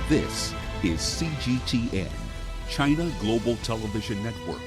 This is CGTN, China Global Television Network.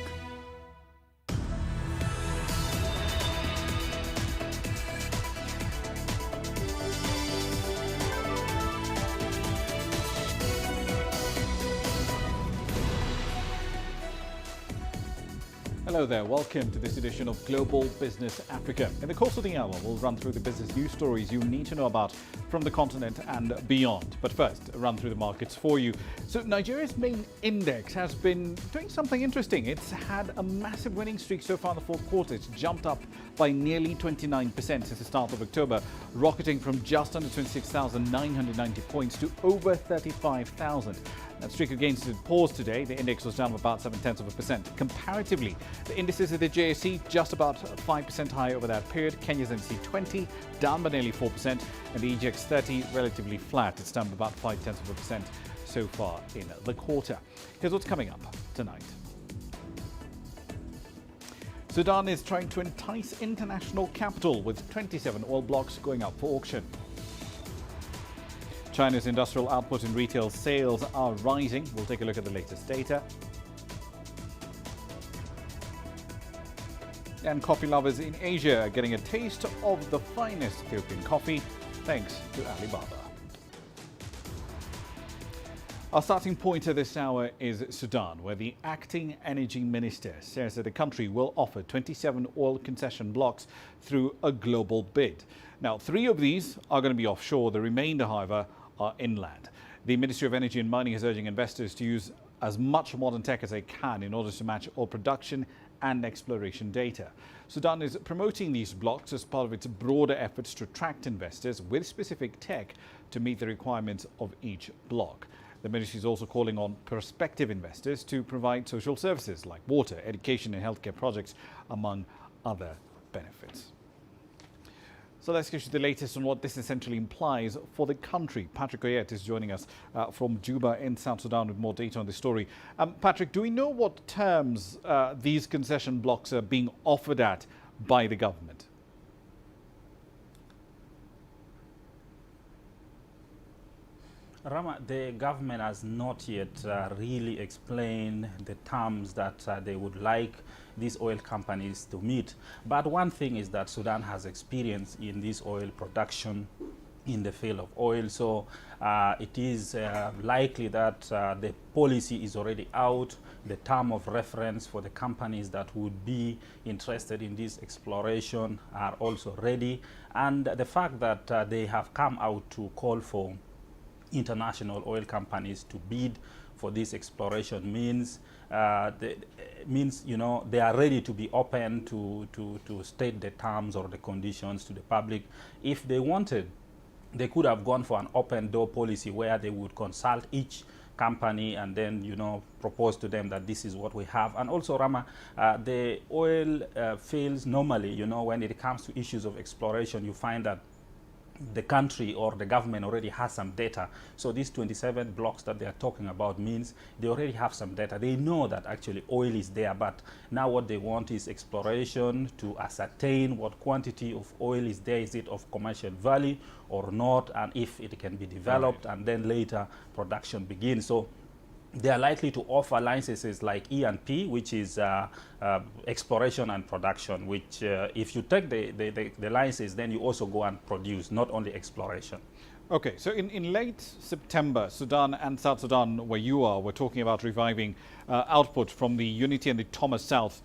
Hello there, welcome to this edition of Global Business Africa. In the course of the hour, we'll run through the business news stories you need to know about from the continent and beyond. But first, run through the markets for you. So Nigeria's main index has been doing something interesting. It's had a massive winning streak so far in the fourth quarter. It's jumped up by nearly 29% since the start of October, rocketing from just under 26,990 points to over 35,000. That streak against it paused today. The index was down about 0.7%. Comparatively, the indices of the JSE just about 5% higher over that period. Kenya's NC 20 down by nearly 4%, and the EGX 30 relatively flat. It's down by about 0.5% so far in the quarter. Here's what's coming up tonight. Sudan is trying to entice international capital with 27 oil blocks going up for auction. China's industrial output and retail sales are rising. We'll take a look at the latest data. And coffee lovers in Asia are getting a taste of the finest Ethiopian coffee thanks to Alibaba. Our starting point at this hour is Sudan, where the acting energy minister says that the country will offer 27 oil concession blocks through a global bid. Now, 3 of these are going to be offshore. The remainder, however, are inland. The Ministry of Energy and Mining is urging investors to use as much modern tech as they can in order to match oil production and exploration data. Sudan is promoting these blocks as part of its broader efforts to attract investors with specific tech to meet the requirements of each block. The ministry is also calling on prospective investors to provide social services like water, education and healthcare projects, among other benefits. So let's get you the latest on what this essentially implies for the country. Patrick Oyet is joining us from Juba in South Sudan with more data on this story. Patrick, do we know what terms these concession blocks are being offered at by the government? Rama, the government has not yet really explained the terms that they would like these oil companies to meet. But one thing is that Sudan has experience in this oil production in the field of oil. So it is likely that the policy is already out. The term of reference for the companies that would be interested in this exploration are also ready. And the fact that they have come out to call for international oil companies to bid for this exploration means they are ready to be open to state the terms or the conditions to the public. If they wanted, they could have gone for an open door policy where they would consult each company and then propose to them that this is what we have. And also, Rama, the oil fields normally, when it comes to issues of exploration, you find that the country or the government already has some data. So these 27 blocks that they are talking about means they already have some data. They know that actually oil is there, but now what they want is exploration to ascertain what quantity of oil is there. Is it of commercial value or not? And if it can be developed, and then later production begins. So they are likely to offer licenses like E&P, which is exploration and production, which if you take the license, then you also go and produce, not only exploration. Okay, so in late September, Sudan and South Sudan, where you are, were talking about reviving output from the Unity and the Thomas South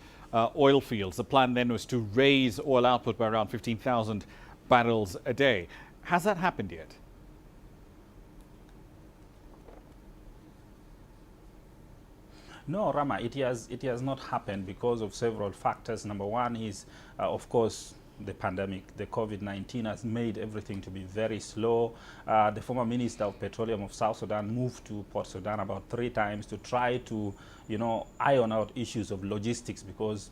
oil fields. The plan then was to raise oil output by around 15,000 barrels a day. Has that happened yet? No, Rama, it has not happened because of several factors. Number one is, of course, the pandemic. The COVID-19 has made everything to be very slow. The former Minister of Petroleum of South Sudan moved to Port Sudan about 3 times to try to, iron out issues of logistics, because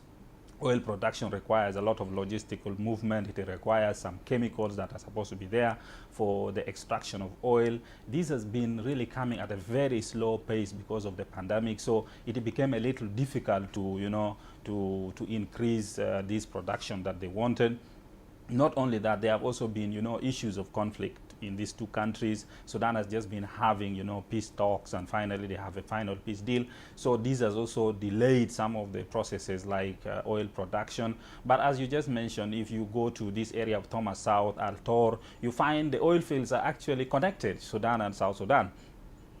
oil production requires a lot of logistical movement. It requires some chemicals that are supposed to be there for the extraction of oil. This has been really coming at a very slow pace because of the pandemic. So it became a little difficult to, to increase this production that they wanted. Not only that, there have also been, issues of conflict in these two countries. Sudan has just been having, peace talks, and finally they have a final peace deal. So this has also delayed some of the processes like oil production. But as you just mentioned, if you go to this area of Thomas South, Al Tor, you find the oil fields are actually connected, Sudan and South Sudan.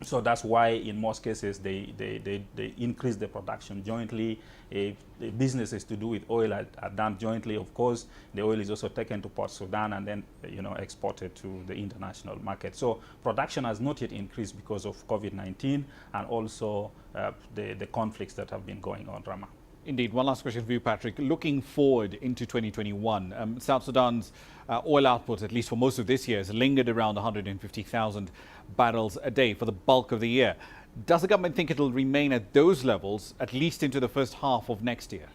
So that's why in most cases they increase the production jointly. The businesses to do with oil are done jointly. Of course, the oil is also taken to Port Sudan and then exported to the international market. So production has not yet increased because of COVID-19 and also the conflicts that have been going on, Ramah. Indeed. One last question for you, Patrick. Looking forward into 2021, South Sudan's oil output, at least for most of this year, has lingered around 150,000 barrels a day for the bulk of the year. Does the government think it will remain at those levels, at least into the first half of next year?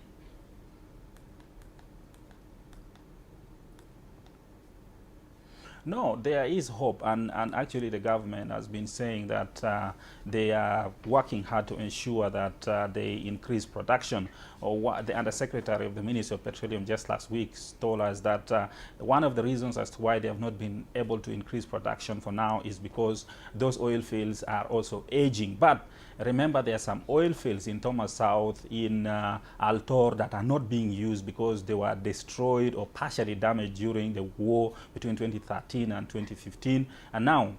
No, there is hope, and actually the government has been saying that they are working hard to ensure that they increase production. The Undersecretary of the Ministry of Petroleum just last week told us that one of the reasons as to why they have not been able to increase production for now is because those oil fields are also aging. But remember, there are some oil fields in Thomas South, in Al Tor, that are not being used because they were destroyed or partially damaged during the war between 2013 and 2015, and now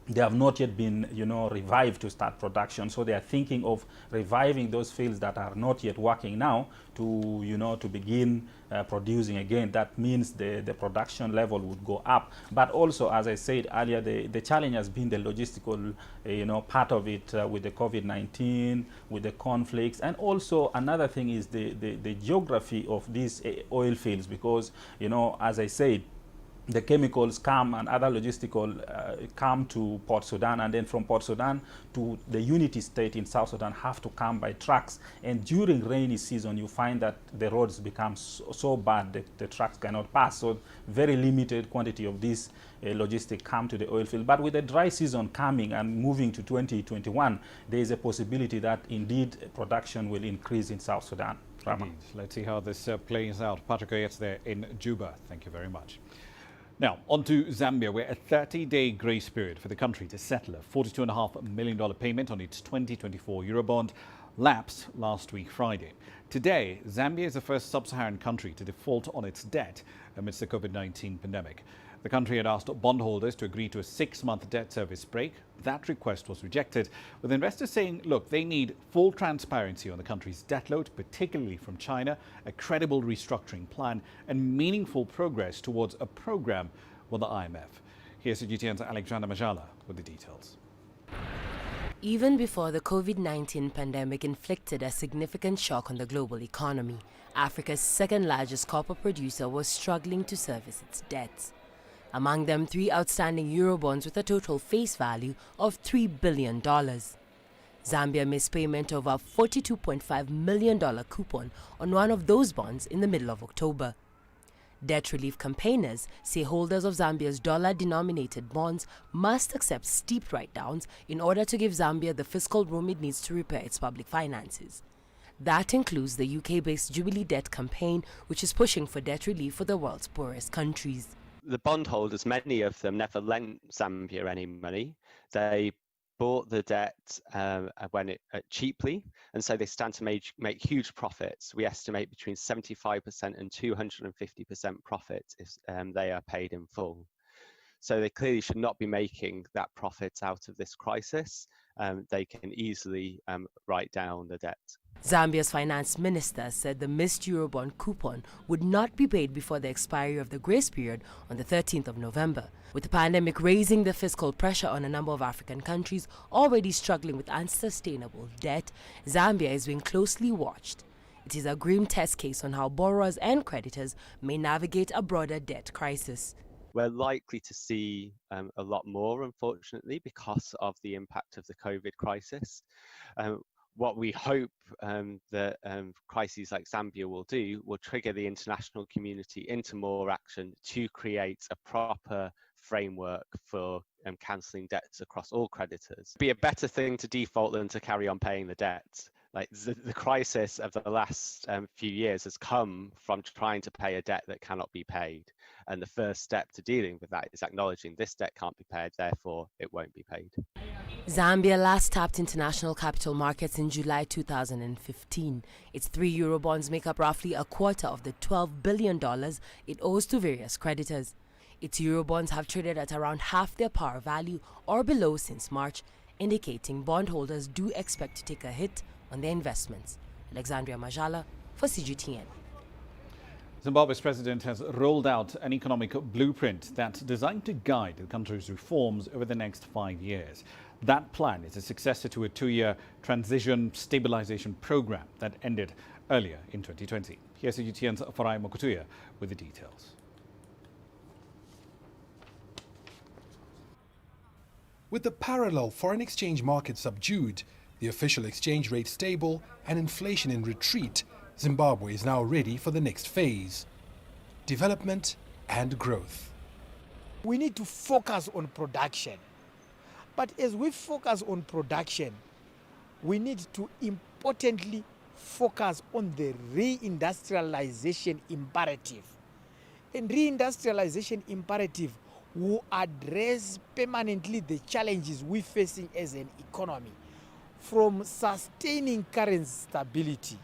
they have not yet been, revived to start production. So they are thinking of reviving those fields that are not yet working now to, to begin producing again. That means the production level would go up. But also, as I said earlier, the challenge has been the logistical, part of it with the COVID-19, with the conflicts. And also another thing is the geography of these oil fields, because, as I said, the chemicals come and other logistical come to Port Sudan, and then from Port Sudan to the Unity State in South Sudan have to come by trucks. And during rainy season, you find that the roads become so bad that the trucks cannot pass. So very limited quantity of this logistic come to the oil field. But with the dry season coming and moving to 2021, there is a possibility that indeed production will increase in South Sudan. Indeed. Let's see how this plays out. Patrick Oyets there in Juba. Thank you very much. Now, on to Zambia, where a 30-day grace period for the country to settle a $42.5 million payment on its 2024 Eurobond lapsed last week Friday. Today, Zambia is the first sub-Saharan country to default on its debt amidst the COVID-19 pandemic. The country had asked bondholders to agree to a 6-month debt service break. That request was rejected, with investors saying, look, they need full transparency on the country's debt load, particularly from China, a credible restructuring plan, and meaningful progress towards a program with the IMF. Here's CGTN's Alexandra Majala with the details. Even before the COVID-19 pandemic inflicted a significant shock on the global economy, Africa's second-largest copper producer was struggling to service its debts. Among them, 3 outstanding Eurobonds with a total face value of $3 billion. Zambia missed payment of a $42.5 million coupon on one of those bonds in the middle of October. Debt relief campaigners say holders of Zambia's dollar-denominated bonds must accept steep write-downs in order to give Zambia the fiscal room it needs to repair its public finances. That includes the UK-based Jubilee Debt Campaign, which is pushing for debt relief for the world's poorest countries. The bondholders, many of them, never lent Zambia any money. They bought the debt cheaply, and so they stand to make huge profits. We estimate between 75% and 250% profit if they are paid in full. So they clearly should not be making that profit out of this crisis. They can easily write down the debt. Zambia's finance minister said the missed Eurobond coupon would not be paid before the expiry of the grace period on the 13th of November. With the pandemic raising the fiscal pressure on a number of African countries already struggling with unsustainable debt, Zambia is being closely watched. It is a grim test case on how borrowers and creditors may navigate a broader debt crisis. We're likely to see a lot more, unfortunately, because of the impact of the COVID crisis. What we hope that crises like Zambia will do will trigger the international community into more action to create a proper framework for cancelling debts across all creditors. It'd be a better thing to default than to carry on paying the debt. like the crisis of the last few years has come from trying to pay a debt that cannot be paid. And the first step to dealing with that is acknowledging this debt can't be paid, therefore it won't be paid. Zambia last tapped international capital markets in July 2015. Its 3 Eurobonds make up roughly a quarter of the $12 billion it owes to various creditors. Its Eurobonds have traded at around half their par value or below since March, indicating bondholders do expect to take a hit on their investments. Alexandria Majala for CGTN. Zimbabwe's president has rolled out an economic blueprint that's designed to guide the country's reforms over the next 5 years. That plan is a successor to a 2-year transition stabilization program that ended earlier in 2020. Here's CGTN's Farai Mokutuya with the details. With the parallel foreign exchange market subdued, the official exchange rate stable and inflation in retreat, Zimbabwe is now ready for the next phase: development and growth. We need to focus on production. But as we focus on production, we need to importantly focus on the reindustrialization imperative. And reindustrialization imperative will address permanently the challenges we're facing as an economy, from sustaining current stability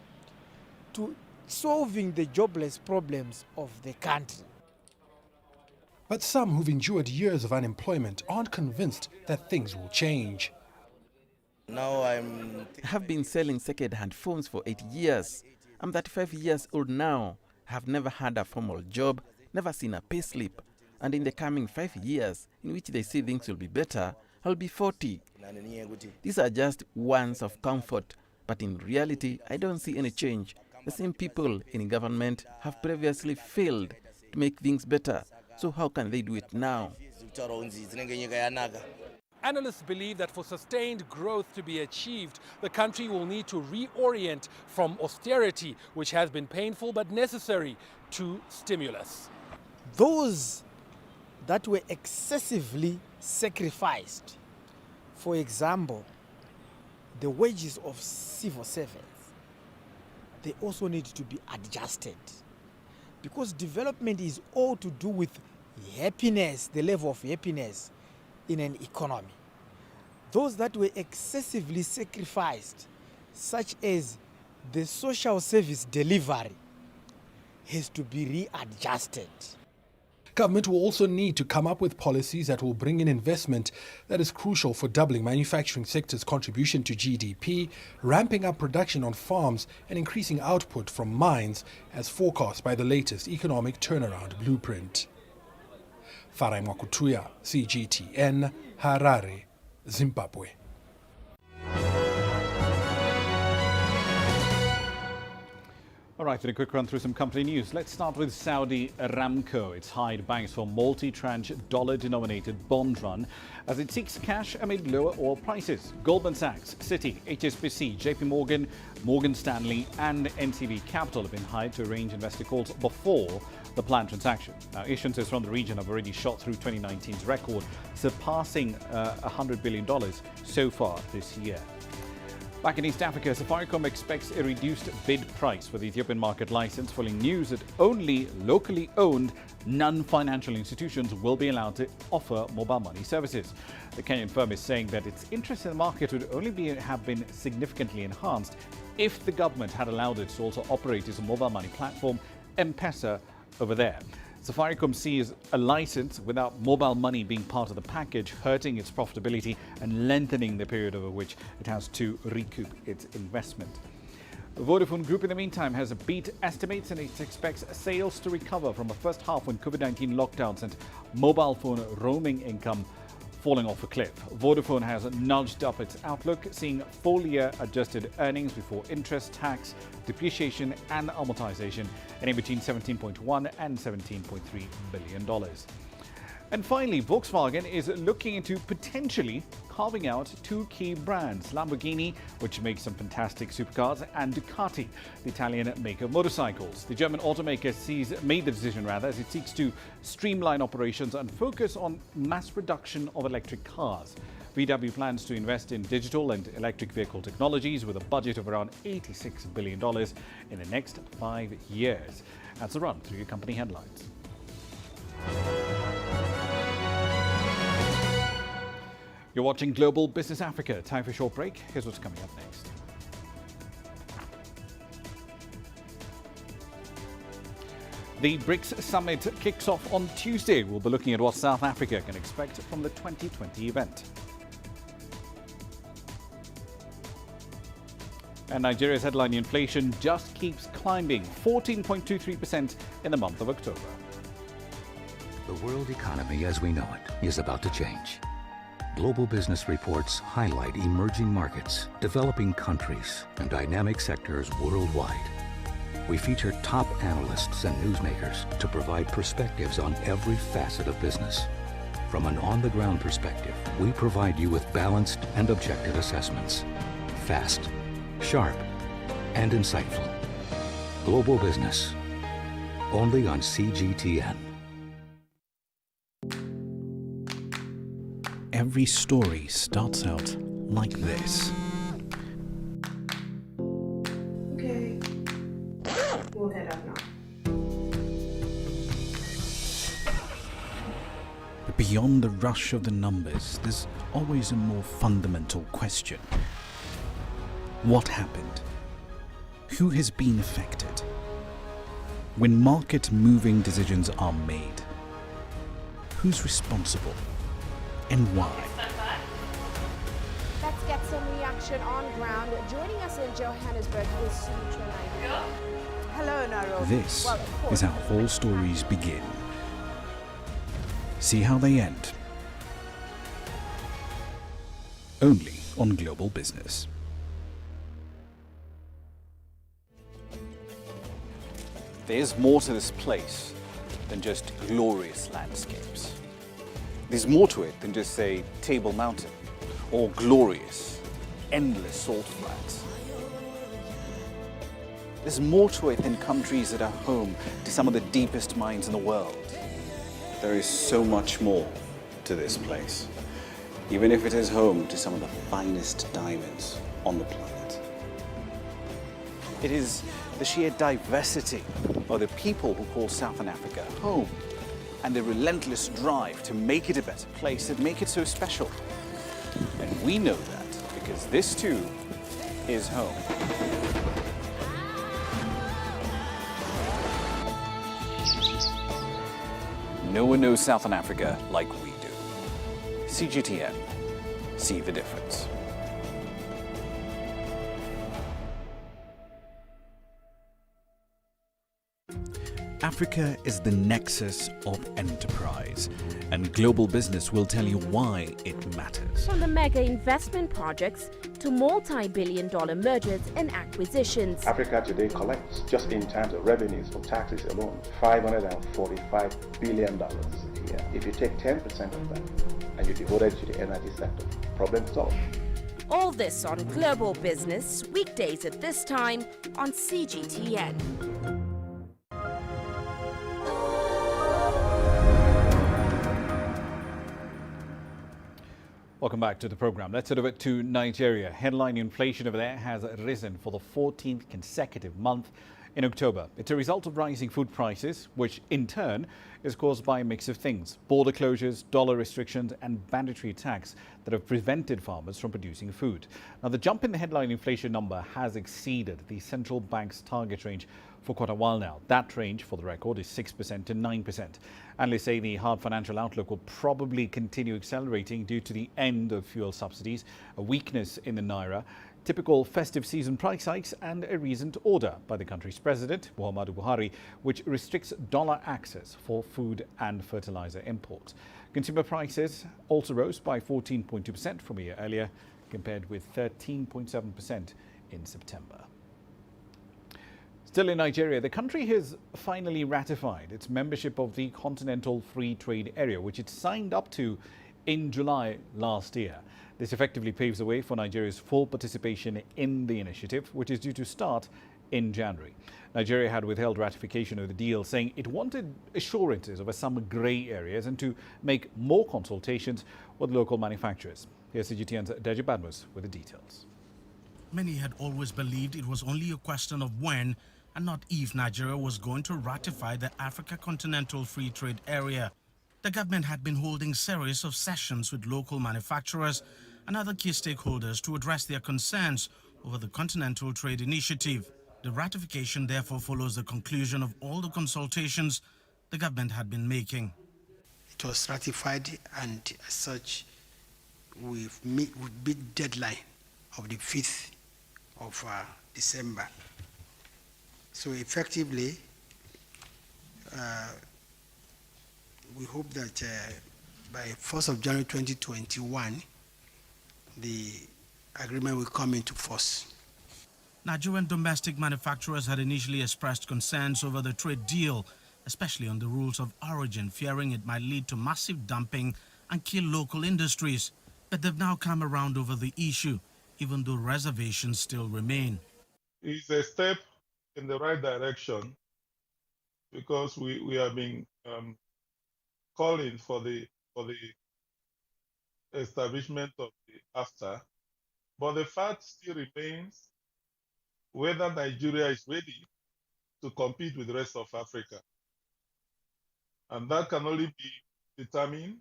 to solving the jobless problems of the country. But some who've endured years of unemployment aren't convinced that things will change. Now I have been selling second-hand phones for 8 years. I'm 35 years old now. I have never had a formal job, never seen a payslip. And in the coming 5 years, in which they say things will be better, I'll be 40. These are just words of comfort, but in reality, I don't see any change. The same people in government have previously failed to make things better. So how can they do it now? Analysts believe that for sustained growth to be achieved, the country will need to reorient from austerity, which has been painful but necessary, to stimulus. Those that were excessively sacrificed, for example, the wages of civil servants, they also need to be adjusted. Because development is all to do with happiness, the level of happiness in an economy. Those that were excessively sacrificed, such as the social service delivery, has to be readjusted. Government will also need to come up with policies that will bring in investment that is crucial for doubling manufacturing sector's contribution to GDP, ramping up production on farms and increasing output from mines as forecast by the latest economic turnaround blueprint. Farai Mokutuya, CGTN, Harare, Zimbabwe. All right, a quick run through some company news. Let's start with Saudi Aramco. It's hired banks for multi-tranche dollar-denominated bond run as it seeks cash amid lower oil prices. Goldman Sachs, Citi, HSBC, JP Morgan, Morgan Stanley and NCB Capital have been hired to arrange investor calls before the planned transaction. Now, issuances from the region have already shot through 2019's record, surpassing $100 billion so far this year. Back in East Africa, Safaricom expects a reduced bid price for the Ethiopian market license following news that only locally owned non-financial institutions will be allowed to offer mobile money services. The Kenyan firm is saying that its interest in the market would only have been significantly enhanced if the government had allowed it to also operate its mobile money platform, M-Pesa, over there. Safaricom sees a license without mobile money being part of the package hurting its profitability and lengthening the period over which it has to recoup its investment. The Vodafone Group, in the meantime, has beat estimates and it expects sales to recover from the first half when COVID-19 lockdowns and mobile phone roaming income falling off a cliff. Vodafone has nudged up its outlook, seeing full-year adjusted earnings before interest, tax, depreciation and amortization ending between $17.1 and $17.3 billion. And finally, Volkswagen is looking into potentially carving out two key brands, Lamborghini, which makes some fantastic supercars, and Ducati, the Italian maker of motorcycles. The German automaker made the decision as it seeks to streamline operations and focus on mass production of electric cars. VW plans to invest in digital and electric vehicle technologies with a budget of around $86 billion in the next 5 years. That's a run through your company headlines. You're watching Global Business Africa. Time for a short break. Here's what's coming up next. The BRICS Summit kicks off on Tuesday. We'll be looking at what South Africa can expect from the 2020 event. And Nigeria's headline inflation just keeps climbing, 14.23% in the month of October. The world economy as we know it is about to change. Global business reports highlight emerging markets, developing countries, and dynamic sectors worldwide. We feature top analysts and newsmakers to provide perspectives on every facet of business. From an on-the-ground perspective, we provide you with balanced and objective assessments. Fast, sharp, and insightful. Global Business. Only on CGTN. Every story starts out like this. Okay. We'll head up now. But beyond the rush of the numbers, there's always a more fundamental question. What happened? Who has been affected? When market-moving decisions are made, who's responsible and why? Let's get some reaction on ground. Joining us in Johannesburg is Sudan. Hello, Nairobi. This is how all stories begin. See how they end. Only on Global Business. There's more to this place than just glorious landscapes. There's more to it than just, say, Table Mountain or glorious, endless salt flats. There's more to it than countries that are home to some of the deepest mines in the world. There is so much more to this place, even if it is home to some of the finest diamonds on the planet. It is the sheer diversity of the people who call Southern Africa home and the relentless drive to make it a better place that make it so special. And we know that because this too is home. No one knows Southern Africa like we do. CGTN. See the difference. Africa is the nexus of enterprise, and Global Business will tell you why it matters. From the mega investment projects to multi-billion-dollar mergers and acquisitions. Africa today collects, just in terms of revenues for taxes alone, $545 billion a year. If you take 10% of that and you devote it to the energy sector, problem solved. All this on Global Business, weekdays at this time on CGTN. Welcome back to the program. Let's head over to Nigeria. Headline inflation over there has risen for the 14th consecutive month in October. It's a result of rising food prices, which in turn is caused by a mix of things: border closures, dollar restrictions and mandatory tax that have prevented farmers from producing food. Now, the jump in the headline inflation number has exceeded the central bank's target range for quite a while now. That range, for the record, is 6% to 9%. Analysts say the hard financial outlook will probably continue accelerating due to the end of fuel subsidies, a weakness in the naira, typical festive season price hikes and a recent order by the country's president, Muhammadu Buhari, which restricts dollar access for food and fertilizer imports. Consumer prices also rose by 14.2% from a year earlier, compared with 13.7% in September. Still in Nigeria, the country has finally ratified its membership of the Continental Free Trade Area, which it signed up to in July last year. This effectively paves the way for Nigeria's full participation in the initiative, which is due to start in January. Nigeria had withheld ratification of the deal, saying it wanted assurances over some grey areas and to make more consultations with local manufacturers. Here's CGTN's Deji Badmus with the details. Many had always believed it was only a question of when and not if Nigeria was going to ratify the Africa Continental Free Trade Area. The government had been holding series of sessions with local manufacturers and other key stakeholders to address their concerns over the Continental Trade Initiative. The ratification therefore follows the conclusion of all the consultations the government had been making. It was ratified, and as such, we beat deadline of the 5th of December. So effectively, we hope that by 1st of January 2021, the agreement will come into force. Nigerian domestic manufacturers had initially expressed concerns over the trade deal, especially on the rules of origin, fearing it might lead to massive dumping and kill local industries. But they've now come around over the issue, even though reservations still remain. It's a step in the right direction because we have been calling for the establishment of the AFTA, but the fact still remains whether Nigeria is ready to compete with the rest of Africa. And that can only be determined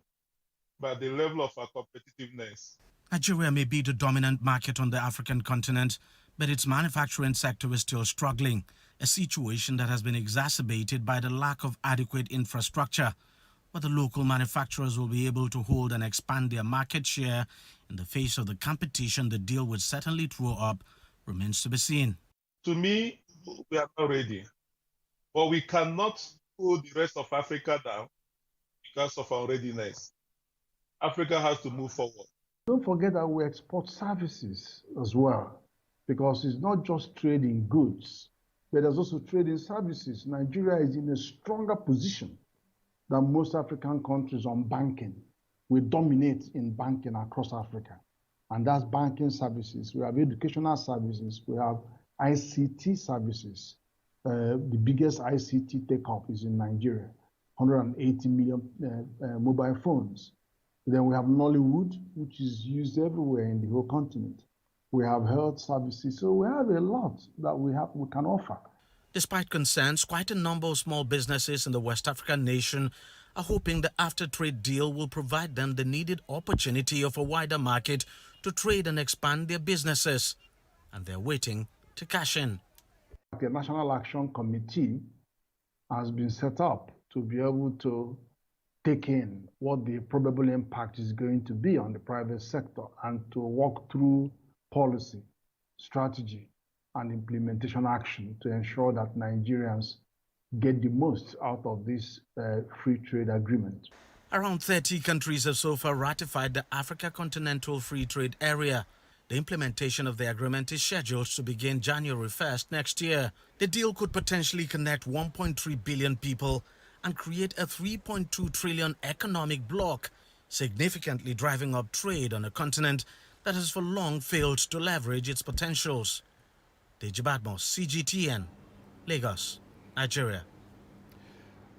by the level of our competitiveness. Nigeria may be the dominant market on the African continent, but its manufacturing sector is still struggling, a situation that has been exacerbated by the lack of adequate infrastructure. Whether local manufacturers will be able to hold and expand their market share in the face of the competition the deal would certainly throw up remains to be seen. To me, we are not ready, but we cannot pull the rest of Africa down because of our readiness. Africa has to move forward. Don't forget that we export services as well, because it's not just trading goods, but there's also trading services. Nigeria is in a stronger position than most African countries on banking. We dominate in banking across Africa, and that's banking services. We have educational services. We have ICT services. The biggest ICT take-up is in Nigeria, 180 million mobile phones. Then we have Nollywood, which is used everywhere in the whole continent. We have health services, so we have a lot that we can offer. Despite concerns, quite a number of small businesses in the West African nation are hoping the after-trade deal will provide them the needed opportunity of a wider market to trade and expand their businesses. And they're waiting to cash in. The National Action Committee has been set up to be able to take in what the probable impact is going to be on the private sector and to walk through policy, strategy, and implementation action to ensure that Nigerians get the most out of this free trade agreement. Around 30 countries have so far ratified the Africa Continental Free Trade Area. The implementation of the agreement is scheduled to begin January 1st next year. The deal could potentially connect 1.3 billion people and create a 3.2 trillion economic bloc, significantly driving up trade on a continent that has for long failed to leverage its potentials. Deji Badmus, CGTN, Lagos, Nigeria.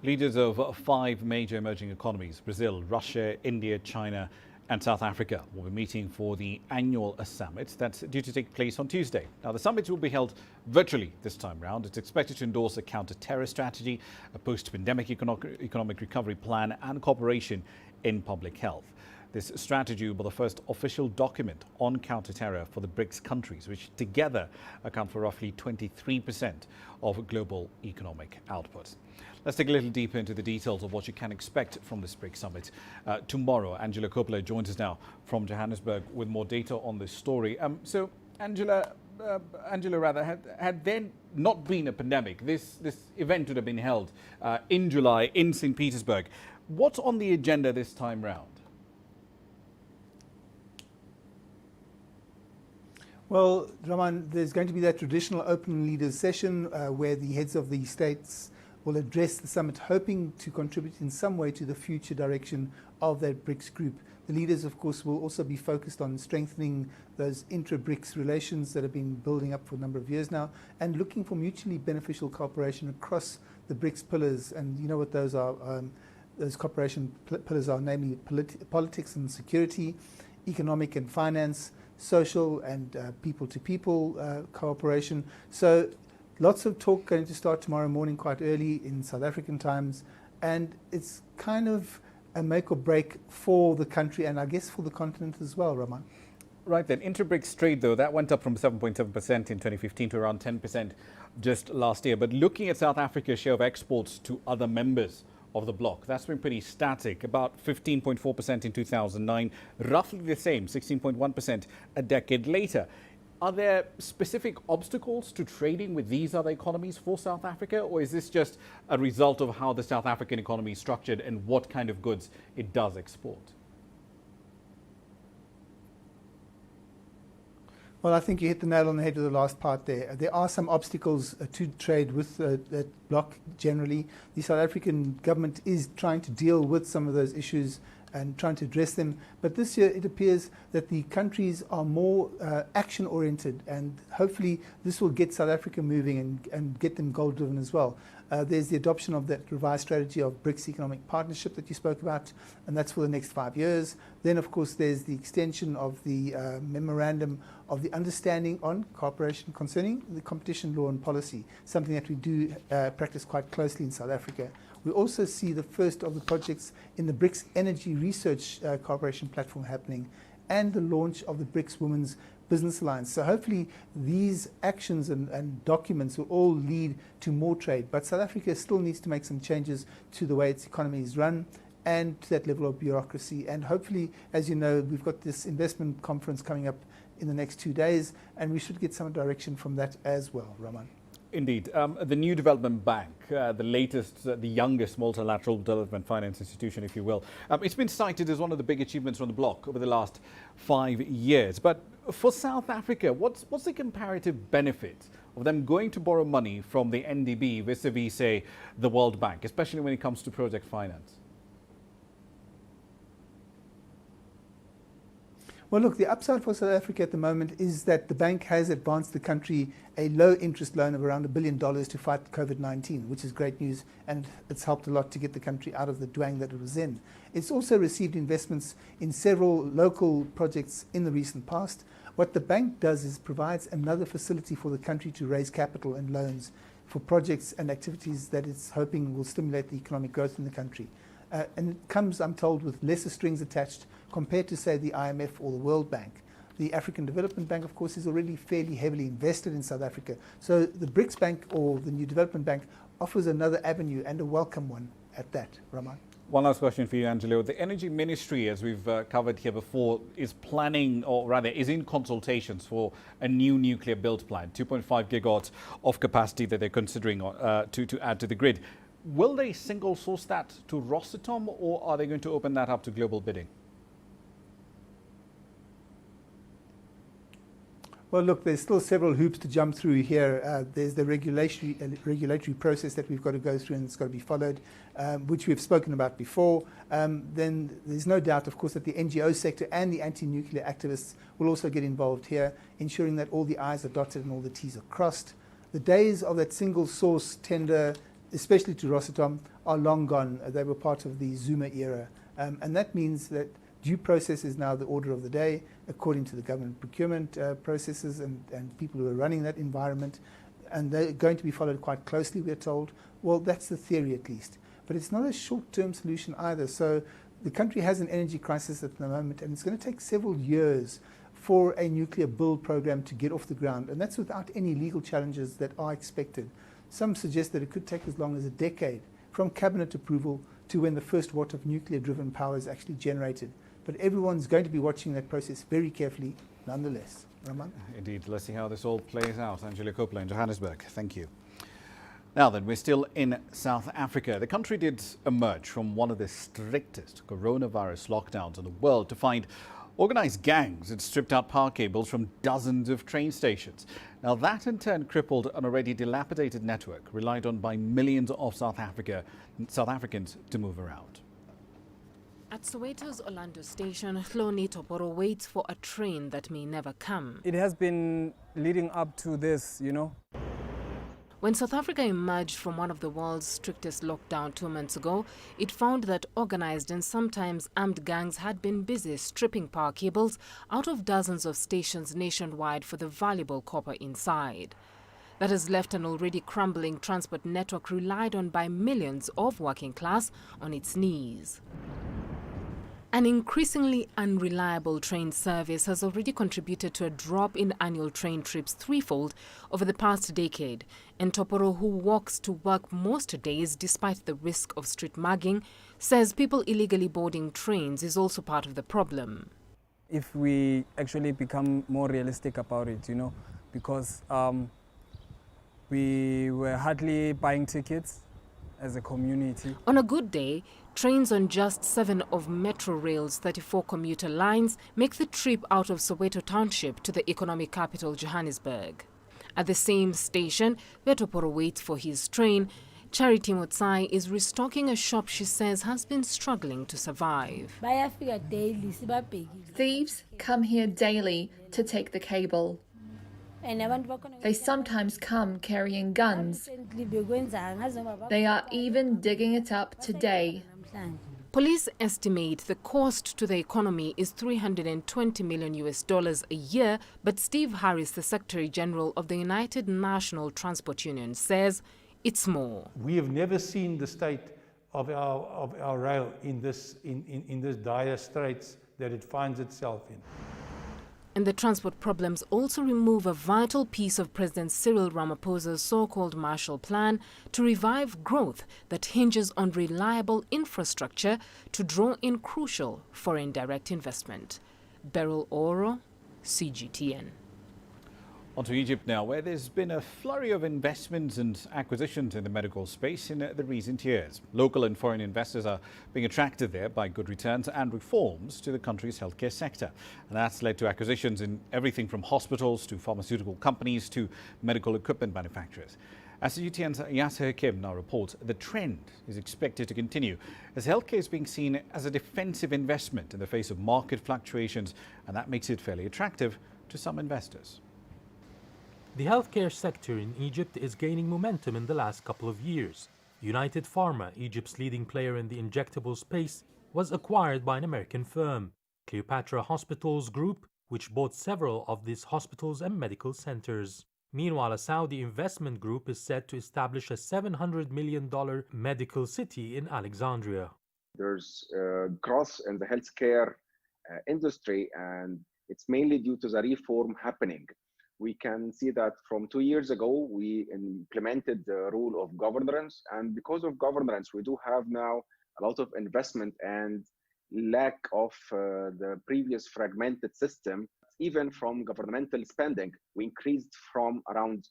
Leaders of 5 major emerging economies, Brazil, Russia, India, China and South Africa, will be meeting for the annual summit that's due to take place on Tuesday. Now, the summit will be held virtually this time round. It's expected to endorse a counter-terror strategy, a post-pandemic economic recovery plan and cooperation in public health. This strategy will be the first official document on counter-terror for the BRICS countries, which together account for roughly 23% of global economic output. Let's take a little deeper into the details of what you can expect from this BRICS summit tomorrow. Angela Coppola joins us now from Johannesburg with more data on this story. So, Angela, had there not been a pandemic, this event would have been held in July in St. Petersburg. What's on the agenda this time round? Well, Raman, there's going to be that traditional open leaders session where the heads of the states will address the summit, hoping to contribute in some way to the future direction of that BRICS group. The leaders, of course, will also be focused on strengthening those intra-BRICS relations that have been building up for a number of years now and looking for mutually beneficial cooperation across the BRICS pillars. And you know what those are? Those cooperation pillars are namely politics and security, economic and finance, social and people-to-people cooperation. So lots of talk going to start tomorrow morning quite early in South African times, and it's kind of a make or break for the country and I guess for the continent as well, Ramah. Right then, inter-BRICS trade though, that went up from 7.7% in 2015 to around 10% just last year. But looking at South Africa's share of exports to other members of the bloc, that's been pretty static, about 15.4% in 2009, roughly the same, 16.1% a decade later. Are there specific obstacles to trading with these other economies for South Africa, or is this just a result of how the South African economy is structured and what kind of goods it does export? Well, I think you hit the nail on the head with the last part there. There are some obstacles to trade with that bloc generally. The South African government is trying to deal with some of those issues and trying to address them. But this year it appears that the countries are more action-oriented, and hopefully this will get South Africa moving and get them goal-driven as well. There's the adoption of that revised strategy of BRICS Economic Partnership that you spoke about, and that's for the next 5 years. Then, of course, there's the extension of the Memorandum of the Understanding on Cooperation concerning the competition law and policy, something that we do practice quite closely in South Africa. We also see the first of the projects in the BRICS Energy Research Cooperation Platform happening, and the launch of the BRICS Women's Business Alliance. So hopefully these actions and documents will all lead to more trade. But South Africa still needs to make some changes to the way its economy is run and to that level of bureaucracy. And hopefully, as you know, we've got this investment conference coming up in the next 2 days, and we should get some direction from that as well, Ramah. Indeed. The New Development Bank, the latest, the youngest multilateral development finance institution, if you will, it's been cited as one of the big achievements from the bloc over the last 5 years. But for South Africa, what's the comparative benefit of them going to borrow money from the NDB vis-a-vis, say, the World Bank, especially when it comes to project finance? Well, look, the upside for South Africa at the moment is that the bank has advanced the country a low-interest loan of around $1 billion to fight COVID-19, which is great news, and it's helped a lot to get the country out of the dwang that it was in. It's also received investments in several local projects in the recent past. What the bank does is provides another facility for the country to raise capital and loans for projects and activities that it's hoping will stimulate the economic growth in the country. And it comes, I'm told, with lesser strings attached compared to, say, the IMF or the World Bank. The African Development Bank, of course, is already fairly heavily invested in South Africa. So the BRICS Bank or the New Development Bank offers another avenue, and a welcome one at that, Ramah. One last question for you, Angelo. The Energy Ministry, as we've covered here before, is planning, or rather is in consultations for a new nuclear build plan, 2.5 gigawatts of capacity that they're considering to add to the grid. Will they single source that to Rosatom, or are they going to open that up to global bidding? Well, look, there's still several hoops to jump through here. There's the regulatory process that we've got to go through, and it's got to be followed, which we've spoken about before. Then there's no doubt, of course, that the NGO sector and the anti-nuclear activists will also get involved here, ensuring that all the I's are dotted and all the T's are crossed. The days of that single source tender, especially to Rosatom, are long gone. They were part of the Zuma era. And that means that due process is now the order of the day, according to the government procurement processes and people who are running that environment. And they're going to be followed quite closely, we're told. Well, that's the theory at least. But it's not a short-term solution either. So the country has an energy crisis at the moment, and it's going to take several years for a nuclear build program to get off the ground. And that's without any legal challenges that are expected. Some suggest that it could take as long as a decade from cabinet approval to when the first watt of nuclear-driven power is actually generated. But everyone's going to be watching that process very carefully, nonetheless. Ramah? Indeed. Let's see how this all plays out. Angela Coppola in Johannesburg. Thank you. Now then, we're still in South Africa. The country did emerge from one of the strictest coronavirus lockdowns in the world to find organized gangs had stripped out power cables from dozens of train stations. Now that in turn crippled an already dilapidated network relied on by millions of South Africans to move around. At Soweto's Orlando station, Hloni Toporo waits for a train that may never come. It has been leading up to this, you know. When South Africa emerged from one of the world's strictest lockdown 2 months ago, it found that organized and sometimes armed gangs had been busy stripping power cables out of dozens of stations nationwide for the valuable copper inside. That has left an already crumbling transport network relied on by millions of working class on its knees. An increasingly unreliable train service has already contributed to a drop in annual train trips threefold over the past decade. And Toporo, who walks to work most days despite the risk of street mugging, says people illegally boarding trains is also part of the problem. If we actually become more realistic about it, because we were hardly buying tickets as a community. On a good day, trains on just 7 of Metro Rail's 34 commuter lines make the trip out of Soweto Township to the economic capital, Johannesburg. At the same station where Toporo waits for his train, Charity Motsai is restocking a shop she says has been struggling to survive. Thieves come here daily to take the cable. They sometimes come carrying guns. They are even digging it up today. Police estimate the cost to the economy is $320 million a year, but Steve Harris, the Secretary General of the United National Transport Union, says it's more. We have never seen the state of our rail in this dire straits that it finds itself in. And the transport problems also remove a vital piece of President Cyril Ramaphosa's so-called Marshall Plan to revive growth that hinges on reliable infrastructure to draw in crucial foreign direct investment. Beryl Oro, CGTN. On to Egypt now, where there's been a flurry of investments and acquisitions in the medical space in the recent years. Local and foreign investors are being attracted there by good returns and reforms to the country's healthcare sector. And that's led to acquisitions in everything from hospitals to pharmaceutical companies to medical equipment manufacturers. As CGTN's Yasser Hakim now reports, the trend is expected to continue as healthcare is being seen as a defensive investment in the face of market fluctuations, and that makes it fairly attractive to some investors. The healthcare sector in Egypt is gaining momentum in the last couple of years. United Pharma, Egypt's leading player in the injectable space, was acquired by an American firm, Cleopatra Hospitals Group, which bought several of these hospitals and medical centers. Meanwhile, a Saudi investment group is set to establish a $700 million medical city in Alexandria. There's growth in the healthcare industry, and it's mainly due to the reform happening. We can see that from 2 years ago, we implemented the rule of governance. And because of governance, we do have now a lot of investment and lack of the previous fragmented system. Even from governmental spending, we increased from around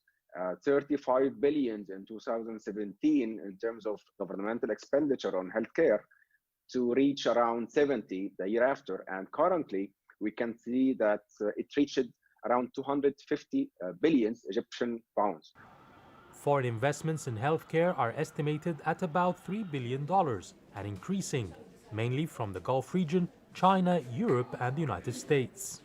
35 billion in 2017 in terms of governmental expenditure on healthcare to reach around 70 the year after. And currently, we can see that it reached around 250 billion Egyptian pounds. Foreign investments in healthcare are estimated at about $3 billion and increasing, mainly from the Gulf region, China, Europe, and the United States.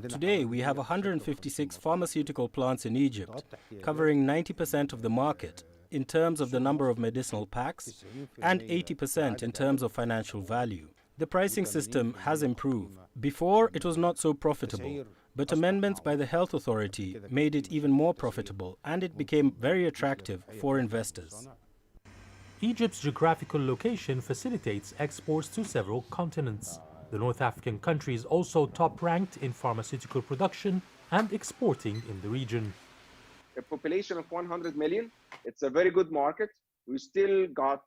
Today, we have 156 pharmaceutical plants in Egypt, covering 90% of the market in terms of the number of medicinal packs and 80% in terms of financial value. The pricing system has improved. Before, it was not so profitable, but amendments by the health authority made it even more profitable, and it became very attractive for investors. Egypt's geographical location facilitates exports to several continents. The North African country is also top-ranked in pharmaceutical production and exporting in the region. A population of 100 million, it's a very good market. We still got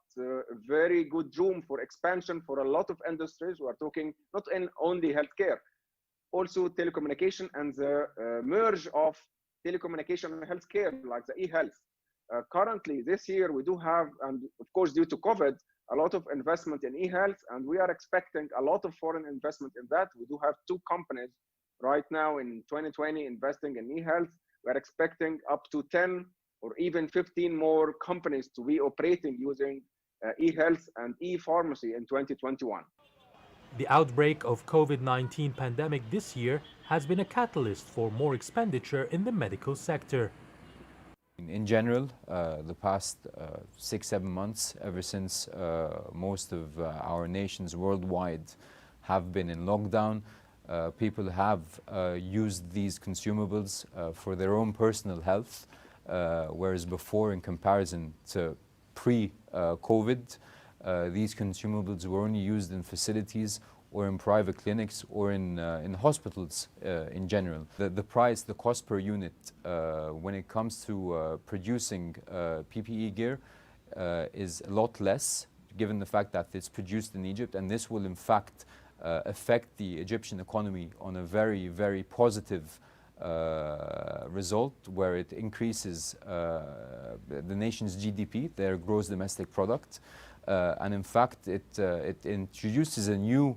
very good room for expansion for a lot of industries. We are talking not in only healthcare, also telecommunication and the merge of telecommunication and healthcare, like the e-health. Currently, this year, we do have, and of course, due to COVID, a lot of investment in e-health, and we are expecting a lot of foreign investment in that. We do have 2 companies right now in 2020 investing in e-health. We're expecting up to 10 or even 15 more companies to be operating using e-health and e-pharmacy in 2021. The outbreak of COVID-19 pandemic this year has been a catalyst for more expenditure in the medical sector. In general, the past 6-7 months, ever since most of our nations worldwide have been in lockdown, people have used these consumables for their own personal health, whereas before, in comparison to pre-COVID, these consumables were only used in facilities or in private clinics or in hospitals in general. The price, the cost per unit when it comes to producing PPE gear is a lot less, given the fact that it's produced in Egypt, and this will in fact affect the Egyptian economy on a very, very positive result, where it increases the nation's GDP, their gross domestic product, and in fact it introduces a new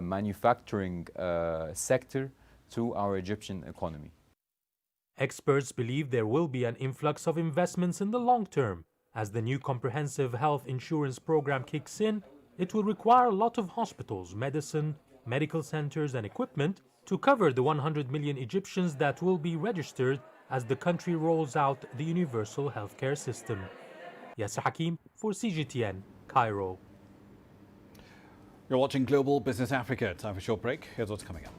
manufacturing sector to our Egyptian economy. Experts believe there will be an influx of investments in the long term. As the new comprehensive health insurance program kicks in, it will require a lot of hospitals, medicine, medical centers and equipment to cover the 100 million Egyptians that will be registered as the country rolls out the universal healthcare system. Yasser Hakim for CGTN, Cairo. You're watching Global Business Africa. Time for a short break. Here's what's coming up.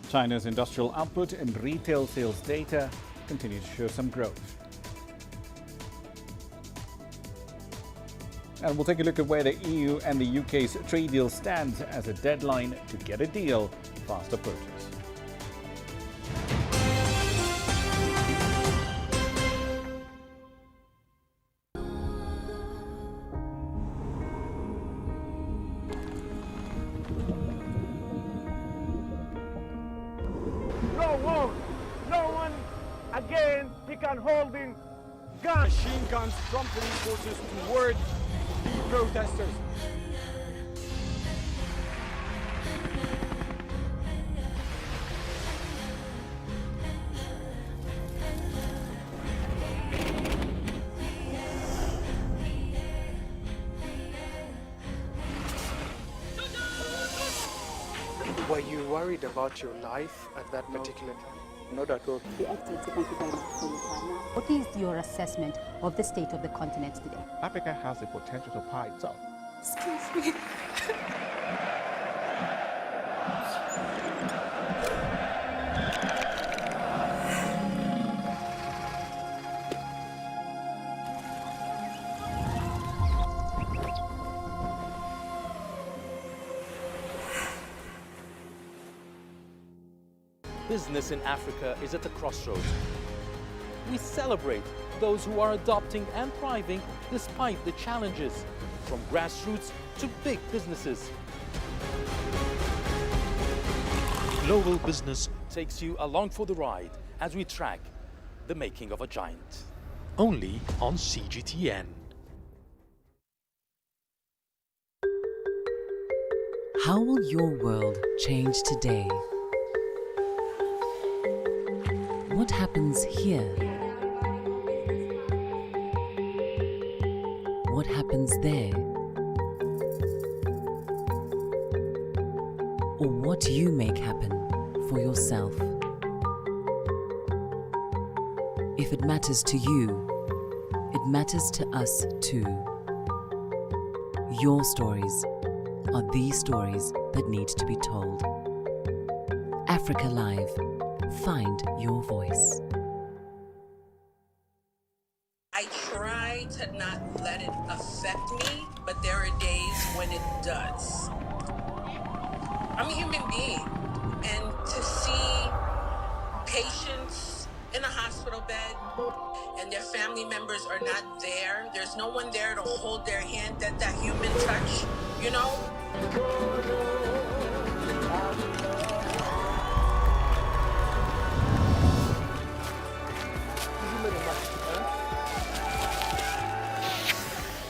China's industrial output and retail sales data continue to show some growth. And we'll take a look at where the EU and the UK's trade deal stands as a deadline to get a deal fast approaches. Holding guns. Machine guns from police forces toward the protesters. Were you worried about your life at that particular time? Not at all. What is your assessment of the state of the continent today? Africa has the potential to power itself. Excuse me. Business in Africa is at a crossroads. We celebrate those who are adopting and thriving despite the challenges, from grassroots to big businesses. Global Business takes you along for the ride as we track the making of a giant. Only on CGTN. How will your world change today? What happens here? What happens there? Or what you make happen for yourself? If it matters to you, it matters to us too. Your stories are the stories that need to be told. Africa Live. Find your voice. I try to not let it affect me, but there are days when it does. I'm a human being, and to see patients in a hospital bed and their family members are not there, there's no one there to hold their hand, that human touch, you know?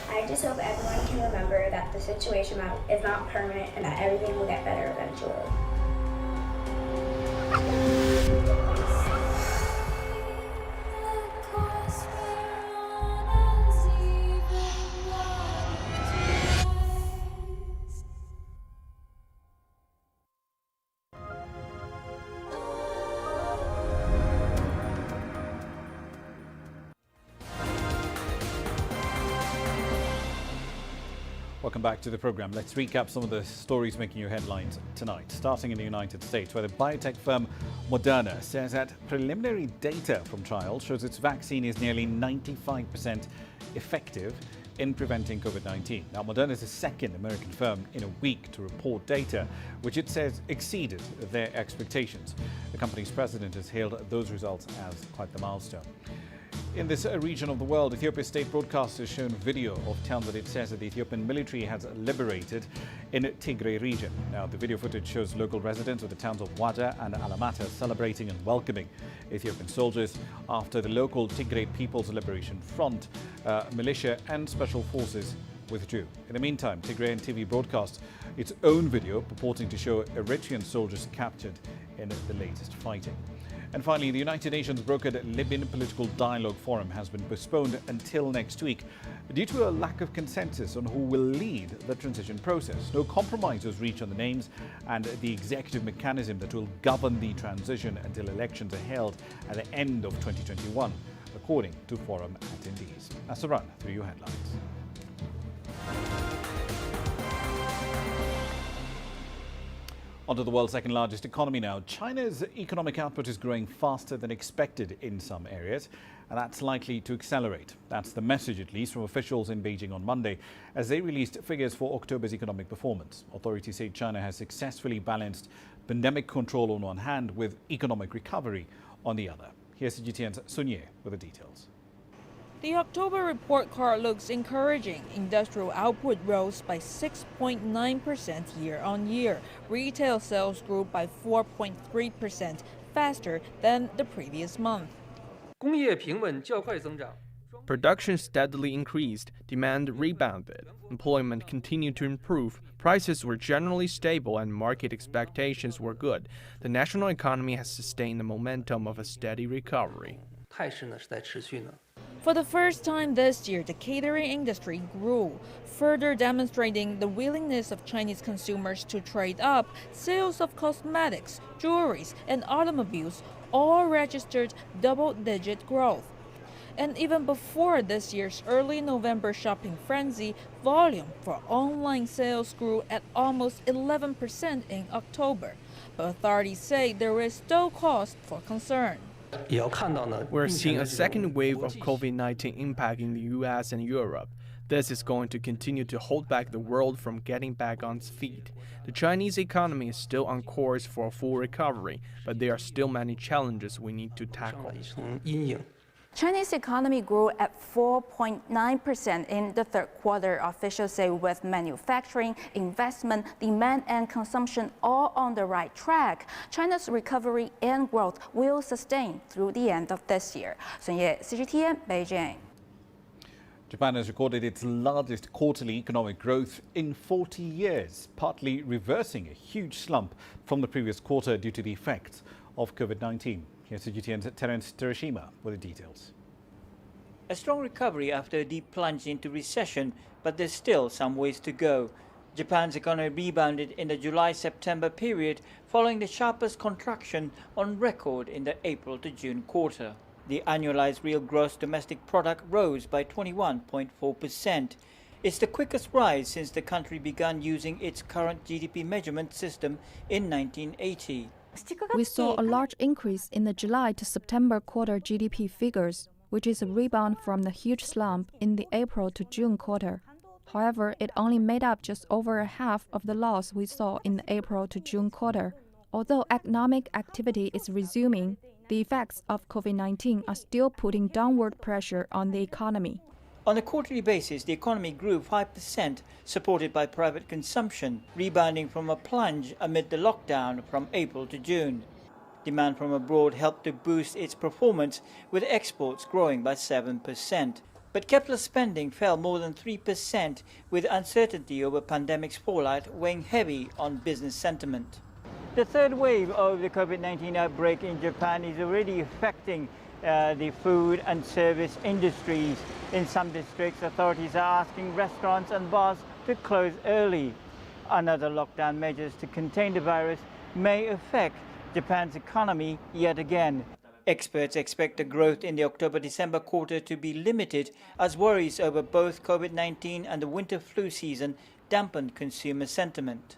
I just hope everyone can remember that the situation is not permanent and that everything will get better eventually. Welcome back to the program. Let's recap some of the stories making your headlines tonight. Starting in the United States, where the biotech firm Moderna says that preliminary data from trials shows its vaccine is nearly 95% effective in preventing COVID-19. Now, Moderna is the second American firm in a week to report data, which it says exceeded their expectations. The company's president has hailed those results as quite the milestone. In this region of the world, Ethiopia's state broadcaster has shown video of towns that it says that the Ethiopian military has liberated in Tigray region. Now, the video footage shows local residents of the towns of Wada and Alamata celebrating and welcoming Ethiopian soldiers after the local Tigray People's Liberation Front, militia and special forces withdrew. In the meantime, Tigrayan TV broadcast its own video purporting to show Eritrean soldiers captured in the latest fighting. And finally, the United Nations brokered Libyan Political Dialogue Forum has been postponed until next week due to a lack of consensus on who will lead the transition process. No compromise was reached on the names and the executive mechanism that will govern the transition until elections are held at the end of 2021, according to forum attendees. That's a run through your headlines. Onto the world's second largest economy now. China's economic output is growing faster than expected in some areas, and that's likely to accelerate. That's the message, at least, from officials in Beijing on Monday, as they released figures for October's economic performance. Authorities say China has successfully balanced pandemic control on one hand with economic recovery on the other. Here's CGTN's Sunye with the details. The October report card looks encouraging. Industrial output rose by 6.9% year-on-year. Retail sales grew by 4.3%, faster than the previous month. Production steadily increased, demand rebounded, employment continued to improve, prices were generally stable and market expectations were good. The national economy has sustained the momentum of a steady recovery. For the first time this year, the catering industry grew, further demonstrating the willingness of Chinese consumers to trade up. Sales of cosmetics, jewelries, and automobiles all registered double-digit growth. And even before this year's early November shopping frenzy, volume for online sales grew at almost 11% in October. But authorities say there is still cause for concern. We're seeing a second wave of COVID-19 impacting the US and Europe. This is going to continue to hold back the world from getting back on its feet. The Chinese economy is still on course for a full recovery, but there are still many challenges we need to tackle. Chinese economy grew at 4.9% in the third quarter, officials say, with manufacturing, investment, demand and consumption all on the right track. China's recovery and growth will sustain through the end of this year. Sun Ye, CGTN, Beijing. Japan has recorded its largest quarterly economic growth in 40 years, partly reversing a huge slump from the previous quarter due to the effects of COVID-19. Here's CGTN's Terence Terashima with the details. A strong recovery after a deep plunge into recession, but there's still some ways to go. Japan's economy rebounded in the July-September period following the sharpest contraction on record in the April to June quarter. The annualized real gross domestic product rose by 21.4%. It's the quickest rise since the country began using its current GDP measurement system in 1980. We saw a large increase in the July to September quarter GDP figures, which is a rebound from the huge slump in the April to June quarter. However, it only made up just over half of the loss we saw in the April to June quarter. Although economic activity is resuming, the effects of COVID-19 are still putting downward pressure on the economy. On a quarterly basis, the economy grew 5%, supported by private consumption, rebounding from a plunge amid the lockdown from April to June. Demand from abroad helped to boost its performance, with exports growing by 7%. But capital spending fell more than 3%, with uncertainty over pandemic's fallout weighing heavy on business sentiment. The third wave of the COVID-19 outbreak in Japan is already affecting the food and service industries. In some districts, authorities are asking restaurants and bars to close early. Another lockdown measures to contain the virus may affect Japan's economy yet again. Experts expect the growth in the October-December quarter to be limited as worries over both COVID-19 and the winter flu season dampened consumer sentiment.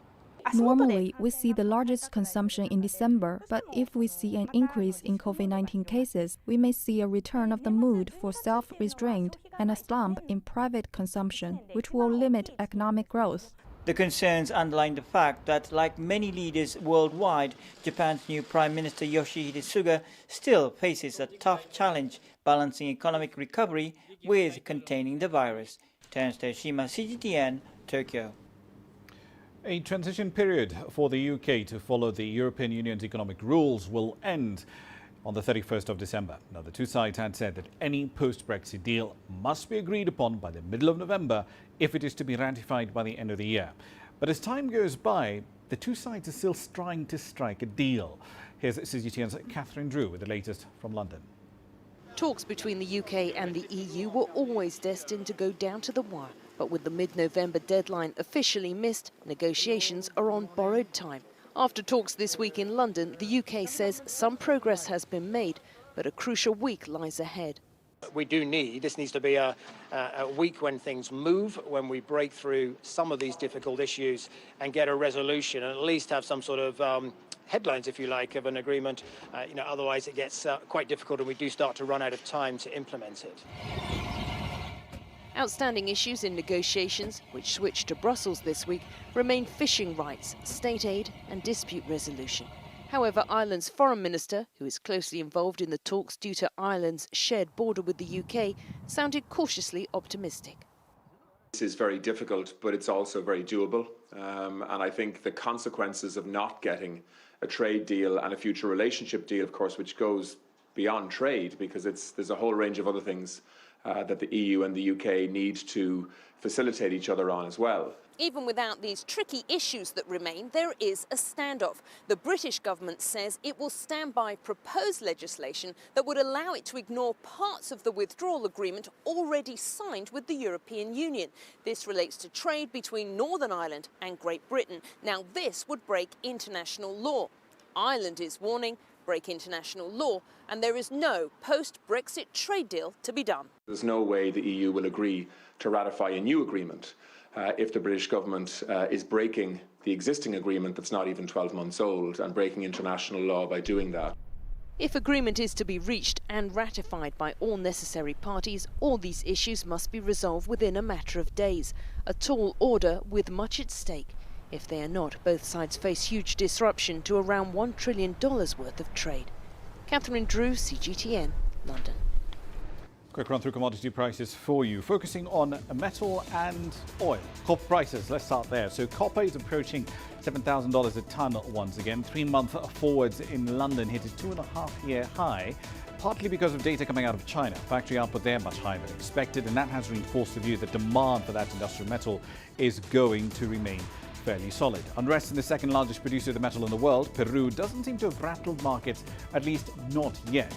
Normally, we see the largest consumption in December, but if we see an increase in COVID-19 cases, we may see a return of the mood for self-restraint and a slump in private consumption, which will limit economic growth. The concerns underline the fact that, like many leaders worldwide, Japan's new Prime Minister Yoshihide Suga still faces a tough challenge balancing economic recovery with containing the virus. Terence Tereshima, CGTN, Tokyo. A transition period for the UK to follow the European Union's economic rules will end on the 31st of December. Now, the two sides had said that any post-Brexit deal must be agreed upon by the middle of November if it is to be ratified by the end of the year. But as time goes by, the two sides are still trying to strike a deal. Here's CGTN's Catherine Drew with the latest from London. Talks between the UK and the EU were always destined to go down to the wire. But with the mid-November deadline officially missed, negotiations are on borrowed time. After talks this week in London, the UK says some progress has been made, but a crucial week lies ahead. We do need, this needs to be a week when things move, when we break through some of these difficult issues and get a resolution, and at least have some sort of headlines, if you like, of an agreement. Otherwise it gets quite difficult and we do start to run out of time to implement it. Outstanding issues in negotiations, which switched to Brussels this week, remain fishing rights, state aid and dispute resolution. However, Ireland's foreign minister, who is closely involved in the talks due to Ireland's shared border with the UK, sounded cautiously optimistic. This is very difficult, but it's also very doable. And I think the consequences of not getting a trade deal and a future relationship deal, of course, which goes beyond trade, because there's a whole range of other things that the EU and the UK need to facilitate each other on as well. Even without these tricky issues that remain, there is a standoff. The British government says it will stand by proposed legislation that would allow it to ignore parts of the withdrawal agreement already signed with the European Union. This relates to trade between Northern Ireland and Great Britain. Now, this would break international law. Ireland is warning, break international law, and there is no post-Brexit trade deal to be done. There's no way the EU will agree to ratify a new agreement if the British government is breaking the existing agreement that's not even 12 months old and breaking international law by doing that. If agreement is to be reached and ratified by all necessary parties, all these issues must be resolved within a matter of days. A tall order with much at stake. If they are not, both sides face huge disruption to around $1 trillion worth of trade. Catherine Drew, CGTN, London. Quick run through commodity prices for you, focusing on metal and oil. Copper prices, let's start there. So copper is approaching $7,000 a tonne once again. 3-month forwards in London hit a 2.5-year high, partly because of data coming out of China. Factory output there much higher than expected, and that has reinforced the view that demand for that industrial metal is going to remain fairly solid. Unrest in the second largest producer of the metal in the world, Peru, doesn't seem to have rattled markets, at least not yet.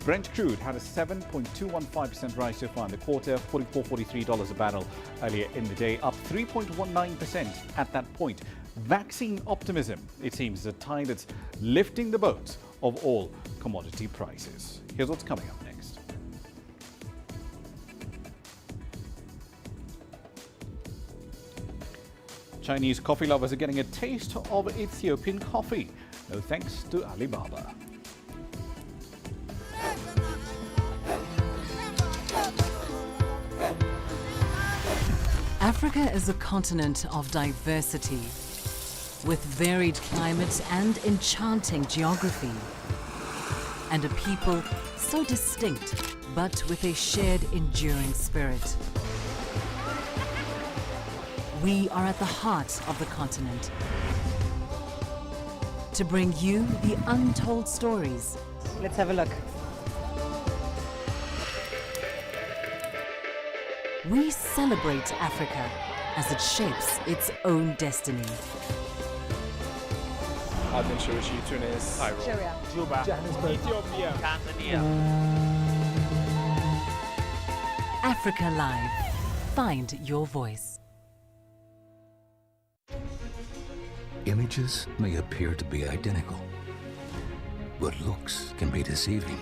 Brent crude had a 7.215% rise so far in the quarter, $44.43 a barrel earlier in the day, up 3.19% at that point. Vaccine optimism, it seems, is a tide that's lifting the boats of all commodity prices. Here's what's coming up next. Chinese coffee lovers are getting a taste of Ethiopian coffee. No thanks to Alibaba. Africa is a continent of diversity, with varied climates and enchanting geography, and a people so distinct, but with a shared enduring spirit. We are at the heart of the continent to bring you the untold stories. Let's have a look. We celebrate Africa as it shapes its own destiny. Tunis, Syria, Juba, Johannesburg, Ethiopia, Tanzania. Africa Live. Find your voice. Images may appear to be identical, but looks can be deceiving.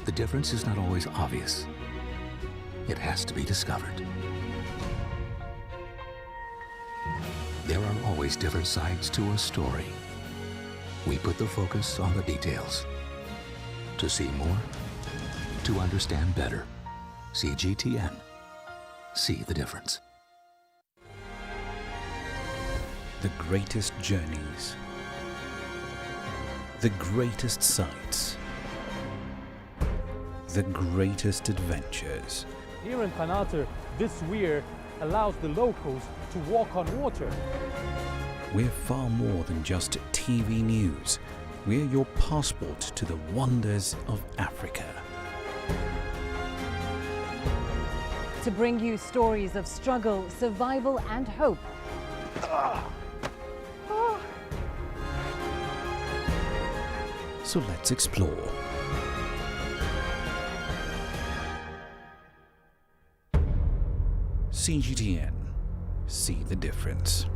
The difference is not always obvious. It has to be discovered. There are always different sides to a story. We put the focus on the details. To see more, to understand better. CGTN. See the difference. The greatest journeys, the greatest sights, the greatest adventures. Here in Qanater, this weir allows the locals to walk on water. We're far more than just TV news. We're your passport to the wonders of Africa. To bring you stories of struggle, survival and hope. So let's explore. CGTN. See the difference.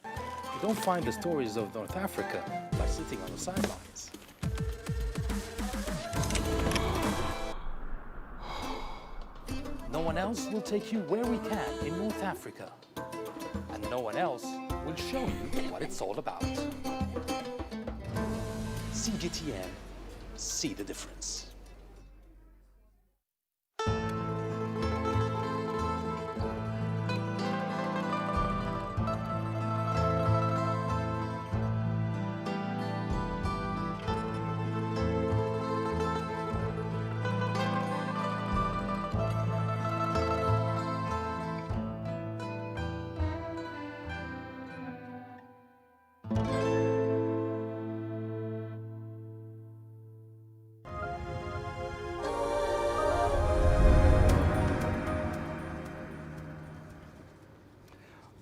You don't find the stories of North Africa by sitting on the sidelines. No one else will take you where we can in North Africa. And no one else will show you what it's all about. CGTN, see the difference.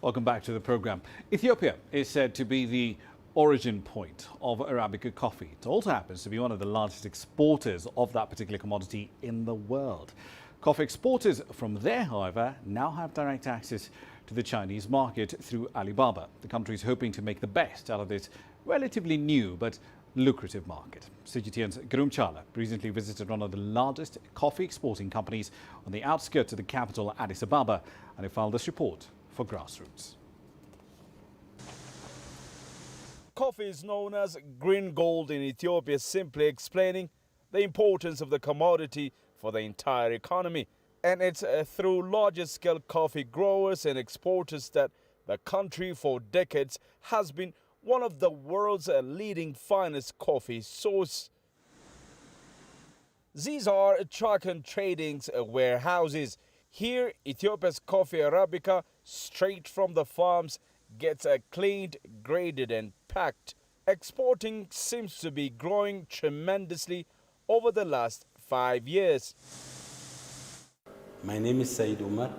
Welcome back to the program. Ethiopia is said to be the origin point of Arabica coffee. It also happens to be one of the largest exporters of that particular commodity in the world. Coffee exporters from there, however, now have direct access to the Chinese market through Alibaba. The country is hoping to make the best out of this relatively new but lucrative market. CGTN's Gurum Chala recently visited one of the largest coffee exporting companies on the outskirts of the capital, Addis Ababa, and he filed this report for Grassroots. Coffee is known as green gold in Ethiopia, simply explaining the importance of the commodity for the entire economy. And it's through larger scale coffee growers and exporters that the country for decades has been one of the world's leading finest coffee source. These are truck and trading's warehouses. Here, Ethiopia's coffee Arabica, straight from the farms, gets cleaned, graded and packed. Exporting seems to be growing tremendously over the last 5 years. My name is Said Umar.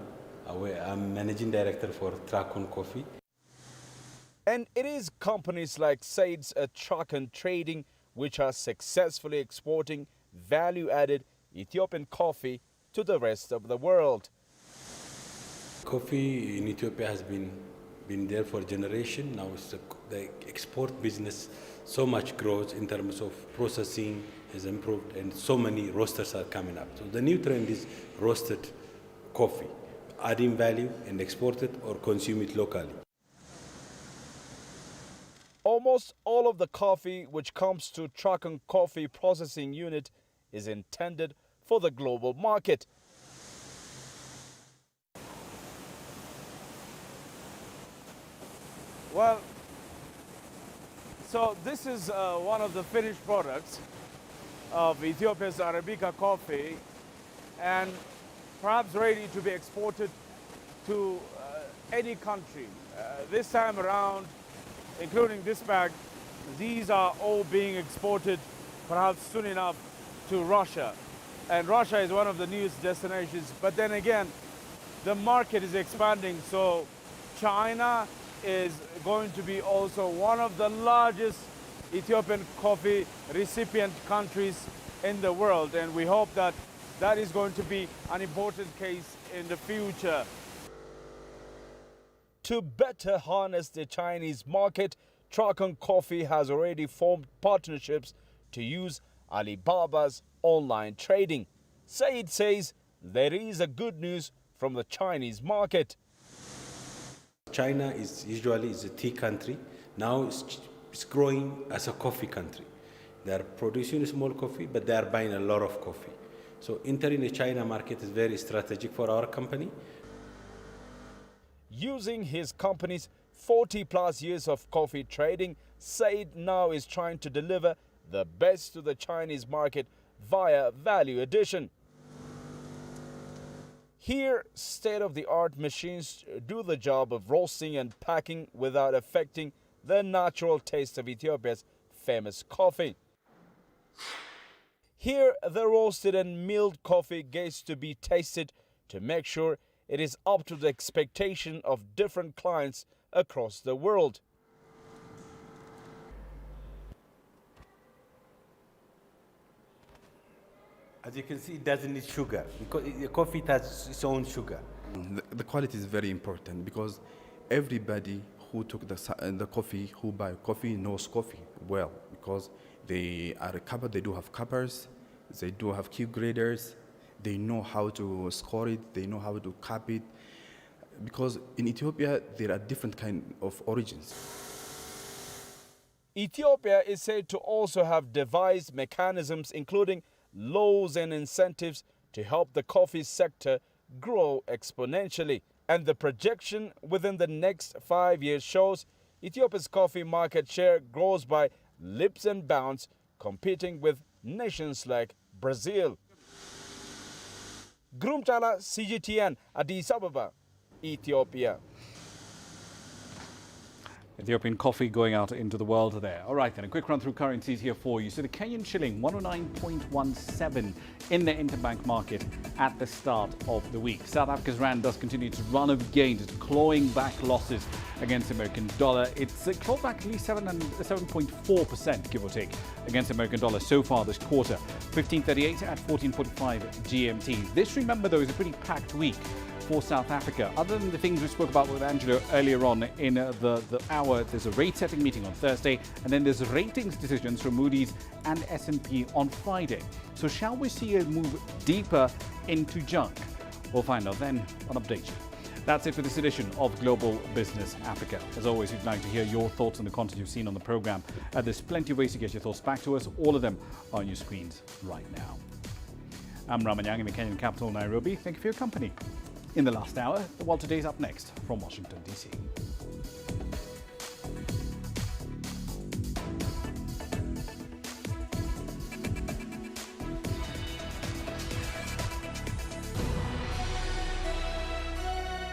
I'm Managing Director for Trakon Coffee. And it is companies like Said's Truck and Trading which are successfully exporting value-added Ethiopian coffee to the rest of the world. Coffee in Ethiopia has been there for generations. Now the export business so much grows in terms of processing has improved and so many roasters are coming up. So the new trend is roasted coffee, adding value and export it or consume it locally. Almost all of the coffee which comes to Trakon Coffee Processing Unit is intended for the global market. Well, so this is one of the finished products of Ethiopia's Arabica coffee and perhaps ready to be exported to any country. This time around, including this bag, these are all being exported perhaps soon enough to Russia. And Russia is one of the newest destinations. But then again, the market is expanding. So China is going to be also one of the largest Ethiopian coffee recipient countries in the world. And we hope that that is going to be an important case in the future. To better harness the Chinese market, Trakon Coffee has already formed partnerships to use Alibaba's online trading. Said says there is a good news from the Chinese market. China is usually a tea country. Now it's growing as a coffee country. They are producing small coffee, but they are buying a lot of coffee. So entering the China market is very strategic for our company. Using his company's 40-plus years of coffee trading, Said now is trying to deliver the best to the Chinese market via value addition. Here, state-of-the-art machines do the job of roasting and packing without affecting the natural taste of Ethiopia's famous coffee. Here, the roasted and milled coffee gets to be tasted to make sure it is up to the expectation of different clients across the world. As you can see, it doesn't need sugar because the coffee has its own sugar. The quality is very important because everybody who took the coffee, who buy coffee, knows coffee well because they are covered. They do have cuppers, they do have cube graders, they know how to score it, they know how to cap it. Because in Ethiopia, there are different kinds of origins. Ethiopia is said to also have devised mechanisms including laws and incentives to help the coffee sector grow exponentially. And the projection within the next 5 years shows Ethiopia's coffee market share grows by leaps and bounds, competing with nations like Brazil. Grumchala, CGTN, Addis Ababa, Ethiopia. Ethiopian coffee going out into the world there. All right, then, a quick run through currencies here for you. So the Kenyan shilling, 109.17 in the interbank market at the start of the week. South Africa's rand does continue to run of gains. It's clawing back losses against the American dollar. It's clawed back at least 7.4%, give or take, against the American dollar so far this quarter. 15.38 at 14.45 GMT. This, remember, though, is a pretty packed week for South Africa. Other than the things we spoke about with Angelo earlier on in the hour, there's a rate-setting meeting on Thursday, and then there's ratings decisions from Moody's and S&P on Friday. So shall we see a move deeper into junk? We'll find out then on Update You. That's it for this edition of Global Business Africa. As always, we'd like to hear your thoughts on the content you've seen on the program. There's plenty of ways to get your thoughts back to us. All of them are on your screens right now. I'm Ramah Nyang in the Kenyan capital, Nairobi. Thank you for your company. In the last hour, the world today is up next from Washington, D.C.